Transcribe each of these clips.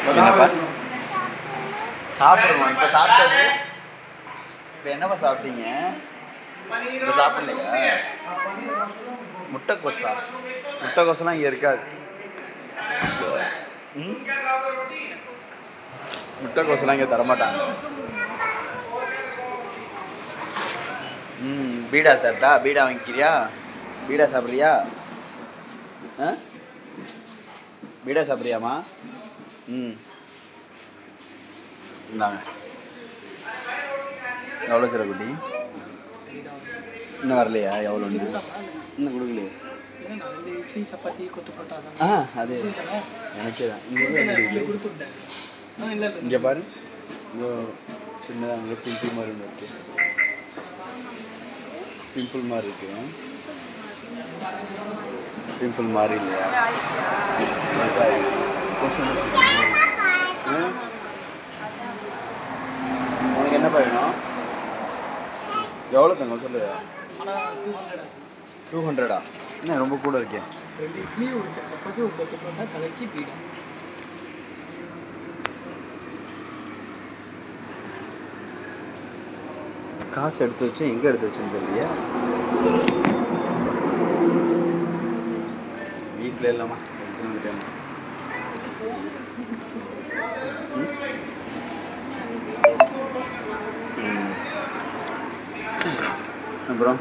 என்னப்பா சாப்பிடுவோம்? இப்போ சாப்பிட்டது. இப்போ என்னப்பா சாப்பிட்டீங்க? இப்போ சாப்பிடலையா? முட்டைக்கோசா? முட்டைக்கோசெல்லாம் இங்கே இருக்காது. முட்டைக்கோசெல்லாம் இங்கே தரமாட்டாங்க. பீடா தரட்டா? பீடா வாங்கிக்கிறியா? பீடா சாப்பிட்றியா? பீடா சாப்பிட்றியாம்மா? இந்தாங்க. எவ்வளோ சில குட்டி? இன்னும் வரலையா? எவ்வளோ இன்னும் கொடுக்கலையே? சப்பாத்தி கொத்து போட்டாங்க. அது எனக்கே தான். இங்கே பாரு, இங்கே சின்னதாக அங்கே பிம்பிள் மாதிரி ஒன்று இருக்கு. பிம்பிள் மாதிரி இருக்கு. பிம்பிள் மாதிரி இல்லையா? உனக்கு என்னப்பா வேணும்? எவ்வளோ தங்க சொல்லு. 200 என்ன ரொம்ப கூட இருக்கே. 2 இட்லி ஒரு சப்பாத்தி ஒரு கொத்து போட்டா தலைக்கு பீடா. காசு எடுத்து வச்சு எங்கே எடுத்து வச்சுன்னு தெரியலையா? வீட்டில் இல்லாமா? அப்புறம்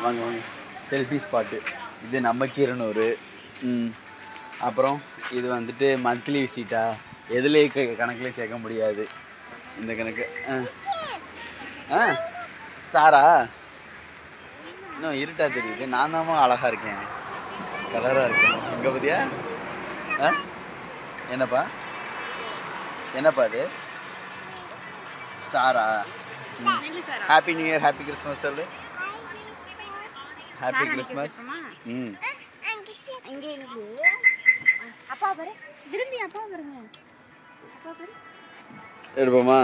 வாங்க வாங்க. செல்ஃபி ஸ்பாட்டு இது நம்ம கீரனூர். அப்புறம் இது வந்துட்டு மந்த்லி விசிட்டா? எதுலேயே கணக்குலேயே சேர்க்க முடியாது இந்த கணக்கு. ஸ்டாரா? இன்னும் இருட்டா தெரியுது. நான் தான் அழகாக இருக்கேன், கலராக இருக்கேன். இங்கே பார்த்தியா? என்னப்பா என்னப்பா அது? ஸ்டாரா? Happy new year, happy Christmas சொல்லு. Happy Christmas. எடுப்போமா?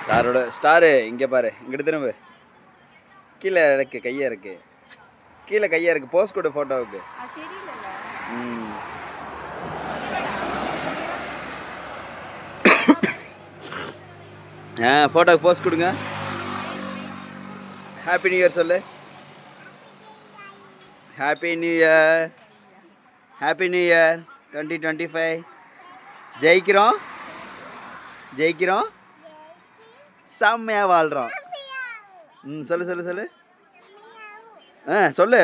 ஸ்டாரோட ஸ்டாரு இங்கே பாரு. இங்கிட்டு திரும்ப. கீழே இருக்கு, கையா இருக்கு. கீழே கையா இருக்கு. போஸ்ட் கொடு ஃபோட்டோவுக்கு. ஃபோட்டோவுக்கு போஸ்ட் கொடுங்க. ஹாப்பி நியூ இயர் சொல்லு. Happy new year, happy new year 2025. ஜெயிக்கிறோம், ஜெயிக்கிறோம், செம்மையாக வாழ்கிறோம். சொல்லு சொல்லு சொல்லு. சொல்லு.